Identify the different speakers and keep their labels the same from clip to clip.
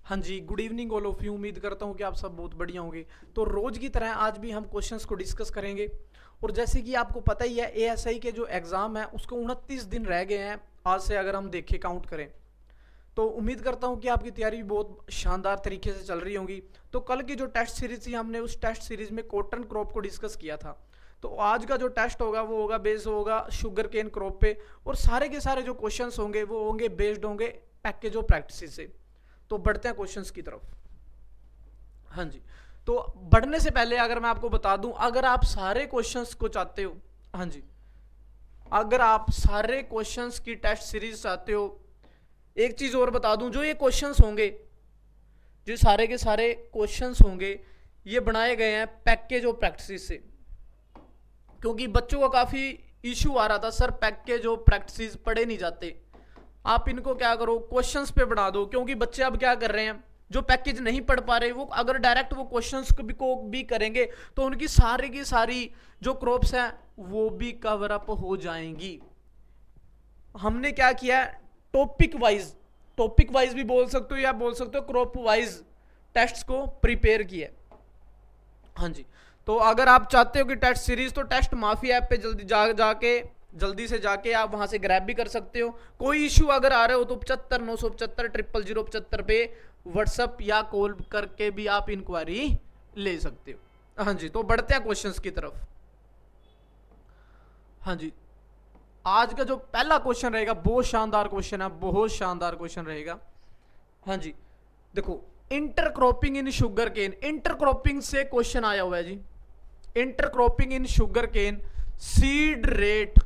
Speaker 1: हाँ जी, good evening all of you. उम्मीद करता हूँ कि आप सब बहुत बढ़िया होंगे। तो रोज़ की तरह आज भी हम क्वेश्चंस को डिस्कस करेंगे। और जैसे कि आपको पता ही है, एएसआई के जो एग्ज़ाम है उसको 29 दिन रह गए हैं आज से, अगर हम देखें काउंट करें। तो उम्मीद करता हूँ कि आपकी तैयारी भी बहुत शानदार तरीके से चल रही होगी। तो कल की जो टेस्ट सीरीज थी, हमने उस टेस्ट सीरीज में कॉटन क्रॉप को डिस्कस किया था। तो आज का जो टेस्ट होगा वो होगा बेस्ड होगा शुगर केन क्रॉप पे। और सारे के सारे जो क्वेश्चंस होंगे वो होंगे बेस्ड होंगे पैकेज ऑफ प्रैक्टिस से। तो बढ़ते हैं क्वेश्चंस की तरफ। हाँ जी। तो बढ़ने से पहले अगर मैं आपको बता दूं, अगर आप सारे क्वेश्चंस को चाहते हो, हाँ जी, अगर आप सारे क्वेश्चंस की टेस्ट सीरीज चाहते हो, एक चीज और बता दूं, जो ये क्वेश्चंस होंगे, जो सारे के सारे क्वेश्चंस होंगे, ये बनाए गए हैं पैकेज ऑफ प्रैक्टिस से। क्योंकि बच्चों का काफी इशू आ रहा था, सर पैकेज ऑफ प्रैक्टिस पढ़े नहीं जाते। आप इनको क्या करो, क्वेश्चंस पे बना दो। क्योंकि बच्चे अब क्या कर रहे हैं, जो पैकेज नहीं पढ़ पा रहे, वो अगर डायरेक्ट वो क्वेश्चंस को भी करेंगे तो उनकी सारी की सारी जो क्रॉप्स हैं वो भी कवर अप हो जाएंगी। हमने क्या किया, टॉपिक वाइज भी बोल सकते हो या बोल सकते हो क्रॉप वाइज टेस्ट को प्रिपेयर किया। हाँ जी। तो अगर आप चाहते हो कि टेस्ट सीरीज, तो टेस्ट माफी ऐप पे जल्दी से जाके आप वहां से ग्रैब भी कर सकते हो। कोई इशू अगर आ रहे हो तो 75 975 000 पे व्हाट्सअप या कॉल करके भी आप इंक्वायरी ले सकते हो। हाँ जी। तो बढ़ते हैं क्वेश्चंस की तरफ। हाँ जी। आज का जो पहला क्वेश्चन रहेगा बहुत शानदार क्वेश्चन है, बहुत शानदार क्वेश्चन रहेगा। हाँ जी। देखो, intercropping in sugar cane, intercropping से क्वेश्चन आया हुआ है जी। Intercropping in sugar cane, seed rate,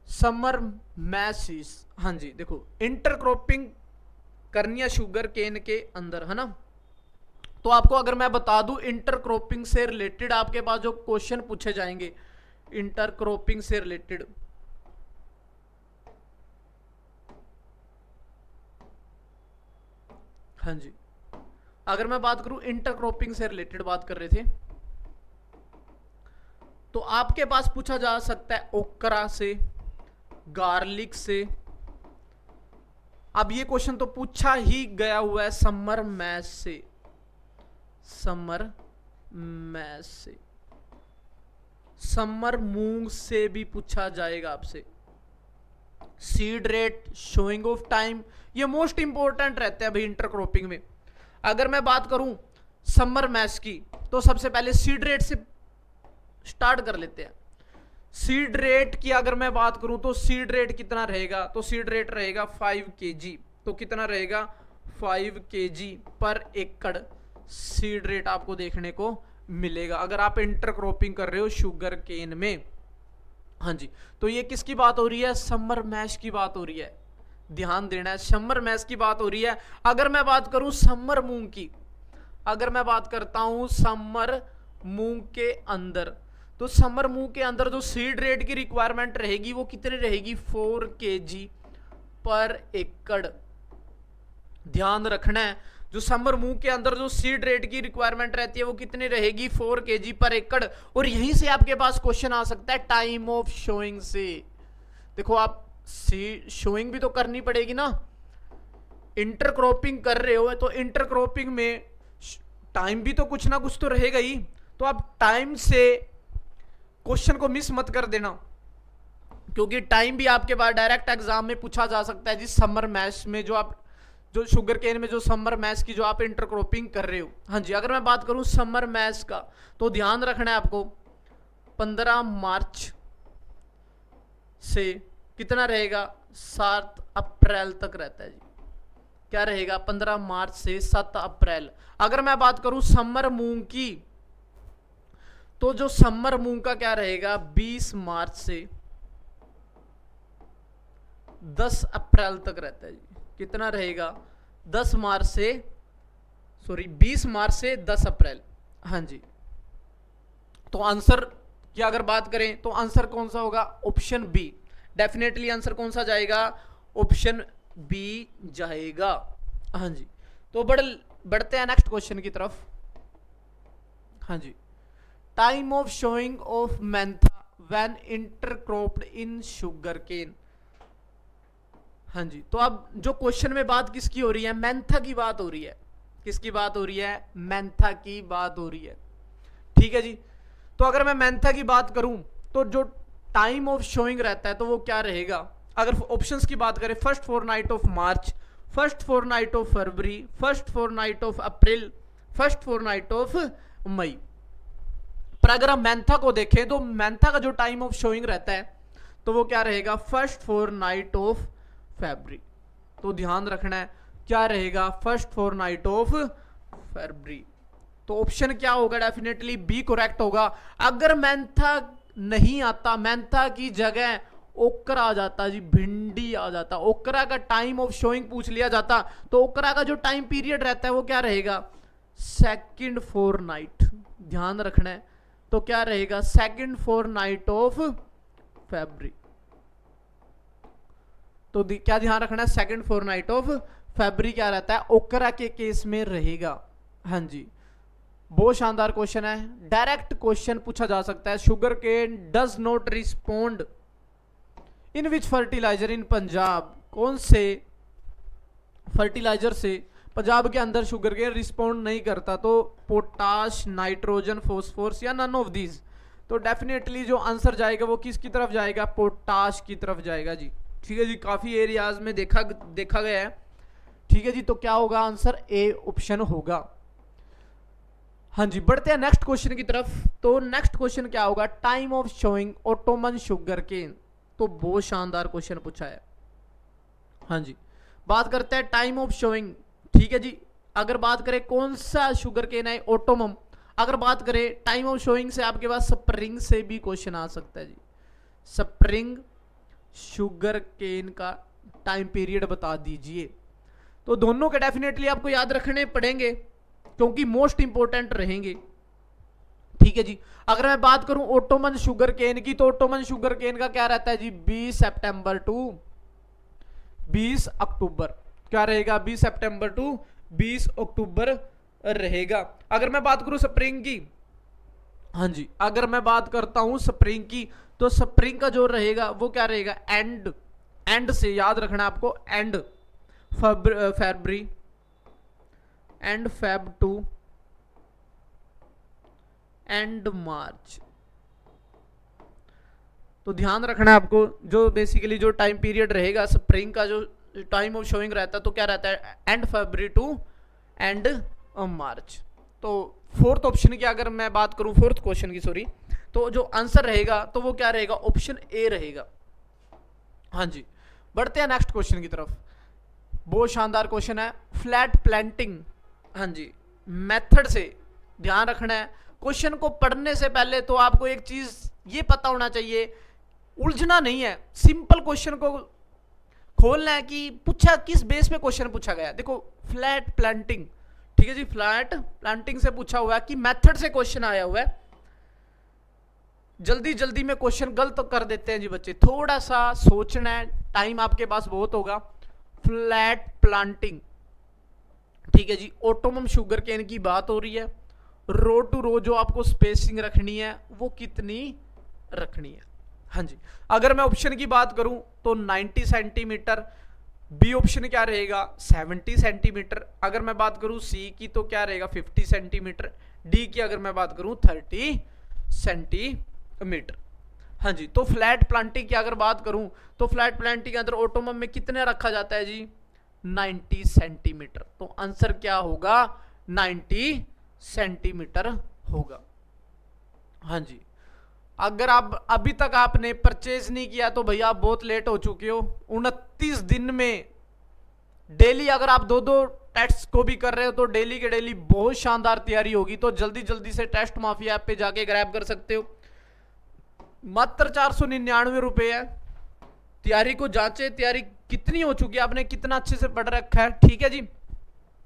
Speaker 1: summer maize. हाँ जी। देखो, इंटरक्रॉपिंग करनी है शुगर केन के अंदर, है ना। तो आपको अगर मैं बता दूं, इंटरक्रॉपिंग से रिलेटेड आपके पास जो क्वेश्चन पूछे जाएंगे, इंटरक्रॉपिंग से रिलेटेड, हाँ जी, अगर मैं बात करूं इंटरक्रॉपिंग से रिलेटेड बात कर रहे थे, तो आपके पास पूछा जा सकता है ओकरा से, गार्लिक से। अब ये क्वेश्चन तो पूछा ही गया हुआ है समर मैश से, समर मैश से, समर मूंग से भी पूछा जाएगा आपसे। Seed rate, showing off time, ये मोस्ट इंपॉर्टेंट रहते हैं भाई इंटरक्रॉपिंग में। अगर मैं बात करूं समर मैश की, तो सबसे पहले सीड रेट से स्टार्ट कर लेते हैं। सीड रेट की अगर मैं बात करूं तो सीड रेट कितना रहेगा, तो सीड रेट रहेगा 5 kg। तो कितना रहेगा, 5 kg पर एकड़ सीड रेट आपको देखने को मिलेगा अगर आप इंटरक्रॉपिंग कर रहे हो शुगर केन में। हाँ जी। तो ये किसकी बात हो रही है, समर मैश की बात हो रही है, ध्यान देना है, समर मैश की बात हो रही है। अगर मैं बात करूं समर मूंग की, अगर मैं बात करता हूं समर मूंग के अंदर, तो समर मूंग के अंदर जो सीड रेट की रिक्वायरमेंट रहेगी वो कितनी रहेगी, 4 kg पर एकड़। ध्यान रखना है, जो समर मूंग के अंदर जो सीड रेट की रिक्वायरमेंट रहती है वो कितनी रहेगी, 4 kg पर एकड़। और यहीं से आपके पास क्वेश्चन आ सकता है टाइम ऑफ शोइंग से। देखो, आप शोइंग भी तो करनी पड़ेगी ना, इंटरक्रॉपिंग कर रहे हो तो इंटरक्रॉपिंग में टाइम भी तो कुछ ना कुछ तो रहेगा ही। तो आप टाइम से क्वेश्चन को मिस मत कर देना, क्योंकि टाइम भी आपके पास डायरेक्ट एग्जाम में पूछा जा सकता है जी। समर मैश में जो आप, जो शुगर केन में जो समर मैश की जो आप इंटरक्रॉपिंग कर रहे हो। हाँ जी। अगर मैं बात करूं समर मैश का, तो ध्यान रखना है आपको, 15 मार्च से कितना रहेगा, 7 अप्रैल तक रहता है जी। क्या रहेगा, 15 मार्च से 7 अप्रैल। अगर मैं बात करूं समर मूंग की, तो जो समर मूंग का क्या रहेगा, 20 मार्च से 10 अप्रैल तक रहता है जी। कितना रहेगा, 10 मार्च से, सॉरी 20 मार्च से 10 अप्रैल। हाँ जी। तो आंसर की अगर बात करें तो आंसर कौन सा होगा, ऑप्शन बी। डेफिनेटली आंसर कौन सा जाएगा, ऑप्शन बी जाएगा। हाँ जी। तो बढ़ते हैं नेक्स्ट क्वेश्चन की तरफ। हाँ जी। Time of sowing of mentha when intercropped in sugar cane. हाँ जी, तो अब जो क्वेश्चन में बात किसकी हो रही है, मैंथा की बात हो रही है। किसकी बात हो रही है, मैंथा की बात हो रही है। ठीक है जी, तो अगर मैं मैंथा की बात करूं तो जो टाइम ऑफ शोइंग रहता है तो वो क्या रहेगा। अगर ऑप्शंस की बात करें, first fortnight of March, first fortnight of February, first fortnight of April, first fortnight of May. पर अगर हम मैंथा को देखें तो मैंथा का जो टाइम ऑफ शोइंग रहता है तो वो क्या रहेगा, फर्स्ट फोरनाइट ऑफ फरवरी। तो ध्यान रखना है क्या रहेगा, फर्स्ट फोरनाइट ऑफ फरवरी। तो ऑप्शन क्या होगा, डेफिनेटली बी करेक्ट होगा। अगर मैंथा नहीं आता, मैंथा की जगह ओकरा आ जाता जी, भिंडी आ जाता, ओकरा का टाइम ऑफ शोइंग पूछ लिया जाता, तो ओकरा का जो टाइम पीरियड रहता है वो क्या रहेगा, सेकंड फोरनाइट। ध्यान रखना है, तो क्या रहेगा, सेकंड फोरनाइट ऑफ फरवरी। तो क्या ध्यान रखना है, सेकंड फोरनाइट ऑफ फरवरी क्या रहता है, ओकरा के केस में रहेगा। हाँ जी, बहुत शानदार क्वेश्चन है, डायरेक्ट क्वेश्चन पूछा जा सकता है। Sugar cane does not respond in which fertilizer in Punjab, कौन से फर्टिलाइजर से पंजाब के अंदर शुगर केन रिस्पोंड नहीं करता, तो पोटाश, नाइट्रोजन, फोस्फोरस या नन ऑफ दीज। तो डेफिनेटली जो आंसर जाएगा वो किसकी तरफ जाएगा, पोटाश की तरफ जाएगा जी। ठीक है जी, काफी एरियाज में देखा गया है। ठीक है जी, तो क्या होगा आंसर, ए ऑप्शन होगा। हाँ जी, बढ़ते हैं नेक्स्ट क्वेश्चन की तरफ। तो नेक्स्ट क्वेश्चन क्या होगा, time of sowing autumn sugar cane. तो बहुत शानदार क्वेश्चन पूछा है। हाँ जी, बात करते हैं टाइम ऑफ शोइंग। ठीक है जी, अगर बात करें कौन सा शुगर केन है, ओटोमम। अगर बात करें टाइम ऑफ शोइंग से आपके पास स्प्रिंग से भी क्वेश्चन आ सकता है जी। स्प्रिंग शुगर केन का टाइम पीरियड बता दीजिए। तो दोनों के डेफिनेटली आपको याद रखने पड़ेंगे क्योंकि मोस्ट इंपोर्टेंट रहेंगे। ठीक है जी, अगर मैं बात करूं ओटोमन शुगर केन की, तो ओटोमन शुगर केन का क्या रहता है जी, 20 सितंबर टू 20 अक्टूबर। क्या रहेगा, 20 सितंबर टू 20 अक्टूबर रहेगा। अगर मैं बात करूं स्प्रिंग की, हाँ जी, अगर मैं बात करता हूं स्प्रिंग की, तो स्प्रिंग का जो रहेगा वो क्या रहेगा, एंड से याद रखना आपको, end February end Feb to end March. तो ध्यान रखना है आपको, जो बेसिकली जो टाइम पीरियड रहेगा स्प्रिंग का, जो टाइम ऑफ शोइंग रहता है तो क्या रहता है, and February to end March. तो फोर्थ ऑप्शन की अगर मैं बात करूं, फोर्थ क्वेश्चन की सॉरी, तो जो आंसर रहेगा तो वो क्या रहेगा, ऑप्शन ए रहेगा। हाँ जी, बढ़ते हैं नेक्स्ट क्वेश्चन की तरफ। बहुत शानदार क्वेश्चन है, फ्लैट प्लांटिंग। हाँ जी, मेथड से ध्यान रखना है। क्वेश्चन को पढ़ने से पहले तो आपको एक चीज ये पता होना चाहिए, उलझना नहीं है, सिंपल क्वेश्चन को खोलना है कि पूछा किस बेस पे क्वेश्चन पूछा गया। देखो फ्लैट प्लांटिंग, ठीक है जी, फ्लैट प्लांटिंग से पूछा हुआ है कि मेथड से क्वेश्चन आया हुआ है। जल्दी जल्दी में क्वेश्चन गलत कर देते हैं जी बच्चे, थोड़ा सा सोचना है, टाइम आपके पास बहुत होगा। फ्लैट प्लांटिंग, ठीक है जी, ओटोमम शुगर केन की बात हो रही है। रो टू रो जो आपको स्पेसिंग रखनी है वो कितनी रखनी है। हाँ जी, अगर मैं ऑप्शन की बात करूं तो 90 सेंटीमीटर, बी ऑप्शन क्या रहेगा 70 सेंटीमीटर। अगर मैं बात करूं सी की तो क्या रहेगा 50 सेंटीमीटर। डी की अगर मैं बात करूं 30 सेंटीमीटर। हाँ जी, तो फ्लैट प्लांटिंग की अगर बात करूं तो फ्लैट प्लांटिंग के अंदर ऑटोमम में कितने रखा जाता है जी, 90 सेंटीमीटर। तो आंसर क्या होगा, 90 सेंटीमीटर होगा। हाँ जी, अगर आप अभी तक आपने परचेज नहीं किया तो भैया आप बहुत लेट हो चुके हो। 29 दिन में डेली अगर आप दो टेस्ट को भी कर रहे हो तो डेली के डेली बहुत शानदार तैयारी होगी। तो जल्दी जल्दी से टेस्ट माफिया ऐप पे जाके ग्रैब कर सकते हो, मात्र 499 रुपए है। तैयारी को जांचे, तैयारी कितनी हो चुकी है, आपने कितना अच्छे से पढ़ रखा है। ठीक है जी,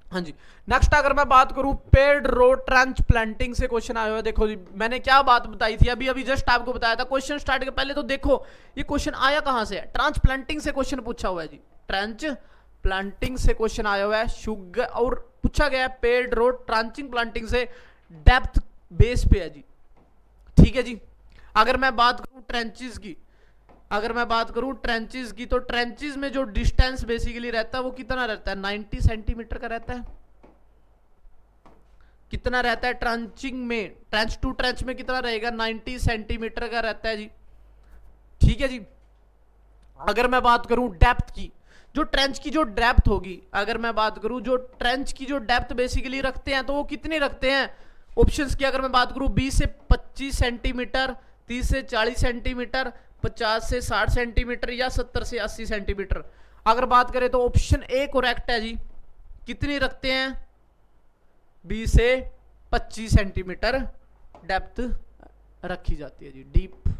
Speaker 1: हाँ जी। नेक्स्ट अगर मैं बात करूं पेड रो ट्रांसप्लांटिंग से क्वेश्चन आया हुआ है। देखो जी, मैंने क्या बात बताई थी अभी जस्ट आपको बताया था क्वेश्चन स्टार्ट के पहले। तो देखो ये क्वेश्चन आया कहां से है, ट्रांसप्लांटिंग से क्वेश्चन पूछा हुआ है जी, ट्रांसप्लांटिंग से क्वेश्चन आया हुआ है शुगर, और पूछा गया पेड रो ट्रांसप्लांटिंग से डेप्थ बेस पे है जी। ठीक है जी, अगर मैं बात करूं ट्रेंचेस की, अगर मैं बात करूं ट्रेंचेस की, तो ट्रेंचेस में जो डिस्टेंस बेसिकली रहता है वो कितना रहता है, 90 सेंटीमीटर का रहता है। कितना रहता है ट्रेंचिंग में, ट्रेंच टू ट्रेंच में कितना रहेगा, 90 सेंटीमीटर का रहता है जी। ठीक है जी। अगर मैं बात करूं डेप्थ की, जो ट्रेंच की जो डेप्थ होगी, अगर मैं बात करूं जो ट्रेंच की जो डेप्थ बेसिकली रखते हैं तो वो कितनी रखते हैं, ऑप्शंस की अगर मैं बात करूं 20 से 25 सेंटीमीटर, 30 से 40 सेंटीमीटर, 50 से 60 सेंटीमीटर या 70 से 80 सेंटीमीटर। अगर बात करें तो ऑप्शन ए करेक्ट है जी। कितनी रखते हैं, 20 से 25 सेंटीमीटर डेप्थ रखी जाती है जी, डीप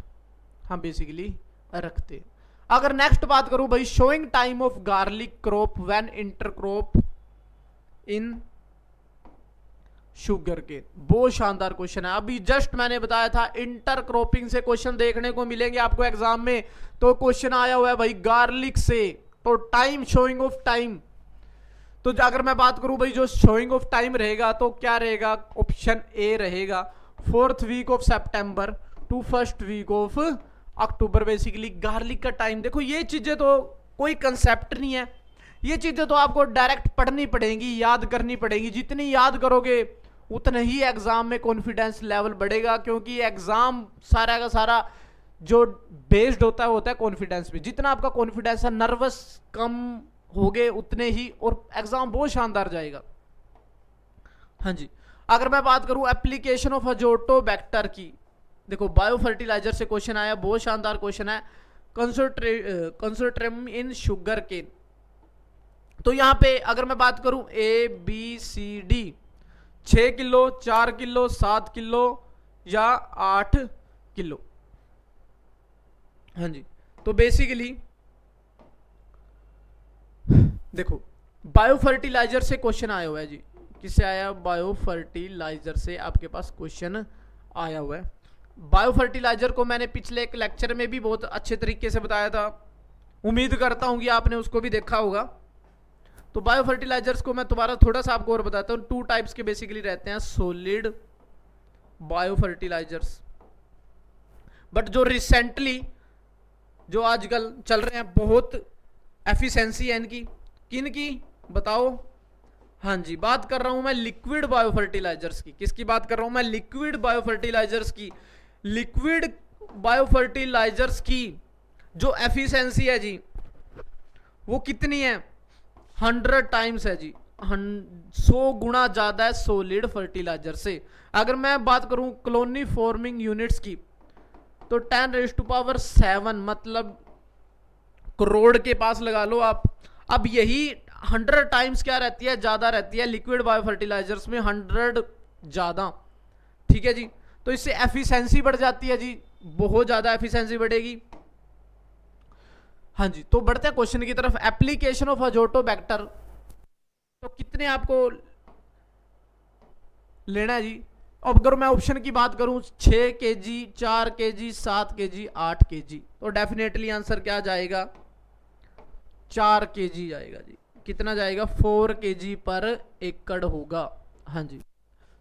Speaker 1: हम बेसिकली रखते हैं। अगर नेक्स्ट बात करूं भाई, sowing time of garlic crop when intercrop in sugar cane, बहुत शानदार क्वेश्चन है। अभी जस्ट मैंने बताया था इंटर क्रॉपिंग से क्वेश्चन देखने को मिलेंगे आपको एग्जाम में, तो क्वेश्चन आया हुआ है भाई गार्लिक से, तो टाइम, शोइंग ऑफ टाइम। तो अगर मैं बात करूं भाई जो शोइंग ऑफ टाइम रहेगा तो क्या रहेगा, ऑप्शन ए रहेगा, 4th वीक ऑफ सितंबर टू 1st वीक ऑफ अक्टूबर। बेसिकली गार्लिक का टाइम, देखो ये चीजें तो कोई कंसेप्ट नहीं है, ये चीजें तो आपको डायरेक्ट पढ़नी पड़ेंगी, याद करनी पड़ेगी। जितनी याद करोगे उतना ही एग्जाम में कॉन्फिडेंस लेवल बढ़ेगा, क्योंकि एग्जाम सारा का सारा जो बेस्ड होता है कॉन्फिडेंस पे। जितना आपका कॉन्फिडेंस है, नर्वस कम होगे उतने ही, और एग्जाम बहुत शानदार जाएगा। हाँ जी। अगर मैं बात करूं एप्लीकेशन ऑफ अजोटोबैक्टर की, देखो बायो फर्टिलाइजर से क्वेश्चन आया, बहुत शानदार क्वेश्चन है, कंसोट्रेम इन शुगर केन। तो यहां पे अगर मैं बात करूं A B C D, 6 kilo, 4 kilo, 7 kilo या 8 किलो। हाँ जी। तो बेसिकली देखो बायो फर्टिलाइजर से क्वेश्चन आया हुआ है जी, किससे आया, बायो फर्टिलाइजर से आपके पास क्वेश्चन आया हुआ है। बायो फर्टिलाइजर को मैंने पिछले एक लेक्चर में भी बहुत अच्छे तरीके से बताया था, उम्मीद करता हूं कि आपने उसको भी देखा होगा। तो बायो फर्टिलाइजर्स को मैं दोबारा थोड़ा सा आपको और बताता हूं। 2 टाइप्स के बेसिकली रहते हैं, सॉलिड बायो फर्टिलाइजर्स, बट जो रिसेंटली जो आजकल चल रहे हैं, बहुत एफिशिएंसी है इनकी, किन की बताओ। हाँ जी, बात कर रहा हूं मैं लिक्विड बायो फर्टिलाइजर्स की। किसकी बात कर रहा हूं मैं, लिक्विड बायो फर्टिलाइजर्स की। लिक्विड बायो फर्टिलाइजर्स की जो एफिशिएंसी है जी वो कितनी है, 100 टाइम्स है जी, 100 गुना ज्यादा है सॉलिड फर्टिलाइजर से। अगर मैं बात करूं कॉलोनी फॉर्मिंग यूनिट्स की, तो 10⁻⁷ मतलब करोड़ के पास लगा लो आप। अब यही 100 टाइम्स क्या रहती है, ज्यादा रहती है लिक्विड बायो फर्टिलाइजर्स में, 100 ज्यादा। ठीक है जी। तो इससे एफिशिएंसी बढ़ जाती है जी, बहुत ज्यादा एफिशिएंसी बढ़ेगी। हाँ जी। तो बढ़ते हैं क्वेश्चन की तरफ। एप्लीकेशन ऑफ अजोटोबैक्टर, तो कितने आपको लेना है जी। अब अगर मैं ऑप्शन की बात करूं, 6 kg, 4 kg, 7 kg, 8 kg, तो डेफिनेटली आंसर क्या जाएगा, 4 kg जाएगा जी। कितना जाएगा, 4 kg पर एकड़ होगा। हाँ जी।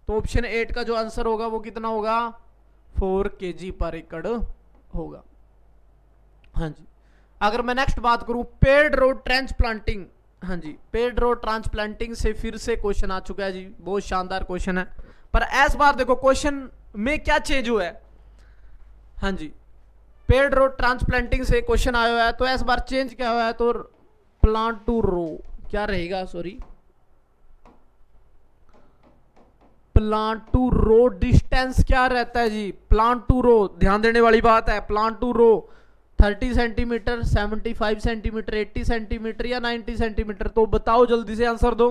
Speaker 1: तो ऑप्शन 8 का जो आंसर होगा वो कितना होगा, 4 kg पर एकड़ होगा। हाँ जी। अगर मैं नेक्स्ट बात करूं पेड रोड ट्रांसप्लांटिंग, हाँ जी, पेड रोड ट्रांसप्लांटिंग से फिर से क्वेश्चन आ चुका है जी, बहुत शानदार क्वेश्चन है। पर इस बार देखो क्वेश्चन में क्या चेंज हुआ है। हाँ जी, पेड रोड ट्रांसप्लांटिंग से क्वेश्चन आया हुआ है, तो इस बार चेंज क्या हुआ है, तो प्लांट टू रो क्या रहेगा, sorry, plant to row distance क्या रहता है जी। प्लांट टू रो, ध्यान देने वाली बात है, plant to row 30 centimetre, 75 centimetre, 80 centimetre या 90 सेंटीमीटर। तो बताओ जल्दी से आंसर दो।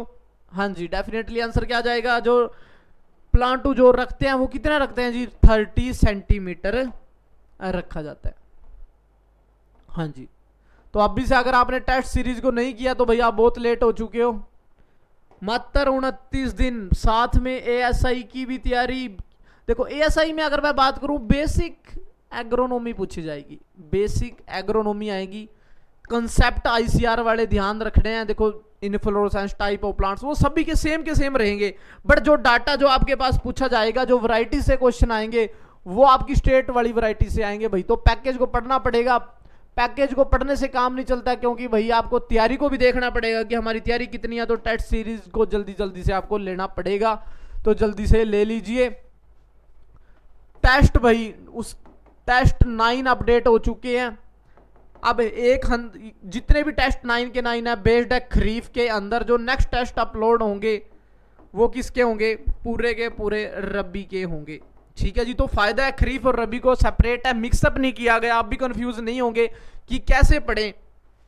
Speaker 1: हाँ जी, डेफिनेटली आंसर क्या जाएगा, जो प्लांट टू जो रखते हैं वो कितना रखते हैं जी, 30 सेंटीमीटर रखा जाता है। हाँ जी। तो अभी से अगर आपने टेस्ट सीरीज को नहीं किया तो भैया आप बहुत लेट हो चुके हो। मात्र 29 दिन, साथ में एएसआई की भी तैयारी। देखो एएसआई में अगर मैं बात करूं, बेसिक एग्रोनॉमी पूछी जाएगी, बेसिक एग्रोनॉमी आएगी, कंसेप्ट आईसीआर वाले ध्यान रखने हैं। देखो इनफ्लोरेसेंस, टाइप ऑफ प्लांट्स, वो सभी के सेम रहेंगे, बट जो डाटा जो आपके पास पूछा जाएगा, जो वैरायटी से क्वेश्चन आएंगे वो आपकी स्टेट वाली वैरायटी से आएंगे भाई। तो पैकेज को पढ़ना पड़ेगा, पैकेज को पढ़ने से काम नहीं चलता, क्योंकि भाई आपको तैयारी को भी देखना पड़ेगा कि हमारी तैयारी कितनी है। तो टेस्ट सीरीज को जल्दी जल्दी से आपको लेना पड़ेगा, तो जल्दी से ले लीजिए। टेस्ट भाई उस टेस्ट 9 अपडेट हो चुके हैं। अब जितने भी टेस्ट 9 के 9 है बेस्ड है खरीफ के अंदर। जो नेक्स्ट टेस्ट अपलोड होंगे वो किसके होंगे? पूरे के पूरे रबी के होंगे। ठीक है जी। तो फायदा है खरीफ और रबी को सेपरेट है, मिक्सअप नहीं किया गया। आप भी कंफ्यूज नहीं होंगे कि कैसे पढ़ें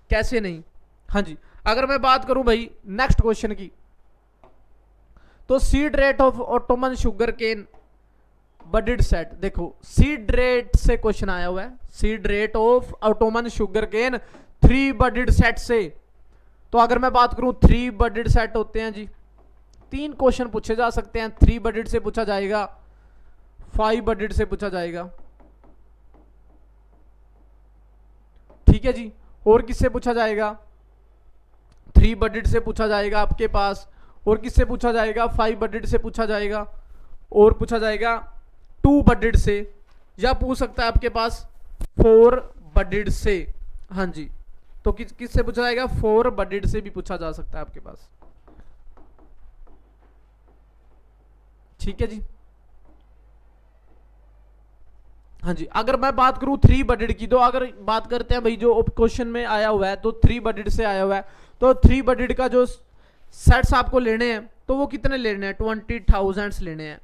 Speaker 1: कैसे नहीं। हाँ जी। अगर मैं बात करूं भाई नेक्स्ट क्वेश्चन की, तो seed rate of autumn sugar cane budded set. देखो सीड रेट से क्वेश्चन आया हुआ है, seed rate of autumn sugar cane 3 budded set से। तो अगर मैं बात करूं 3 बडिड सेट होते हैं जी, 3 क्वेश्चन पूछे जा सकते हैं। 3 बडिड से पूछा जाएगा, 5 बडिड से पूछा जाएगा। ठीक है जी। और किससे पूछा जाएगा? 3 बडिड से पूछा जाएगा आपके पास। और किससे पूछा जाएगा? 5 बडिड से पूछा जाएगा। और पूछा जाएगा 2 बडिड से, या पूछ सकता है आपके पास 4 बडिड से। हाँ जी। तो किससे पूछा जाएगा? 4 बडिड से भी पूछा जा सकता है आपके पास। ठीक है जी। हाँ जी। अगर मैं बात करूं 3 बडिड की, तो अगर बात करते हैं भाई जो क्वेश्चन में आया हुआ है तो 3 बडिड से आया हुआ है। तो 3 बडिड का जो सेट्स आपको लेने हैं तो वो कितने लेने हैं? 20,000 लेने हैं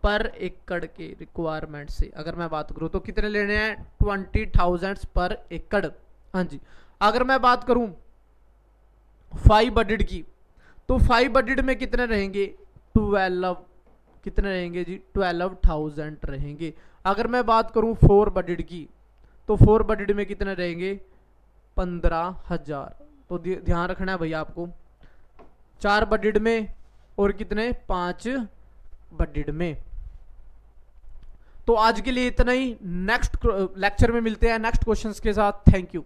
Speaker 1: पर एकड़ के रिक्वायरमेंट से। अगर मैं बात करूं तो कितने लेने हैं? 20,000 पर एकड़। हाँ जी। अगर मैं बात करूं 5 बडिड की, तो 5 बडिड में कितने रहेंगे? 12 कितने रहेंगे जी? 12,000 रहेंगे। अगर मैं बात करूं 4 बडिड की, तो 4 बडिड में कितने रहेंगे? 15,000। तो ध्यान रखना है भैया आपको, 4 बडिड में और कितने? 5 बडिड में। तो आज के लिए इतना ही। नेक्स्ट लेक्चर में मिलते हैं नेक्स्ट क्वेश्चंस के साथ। Thank you.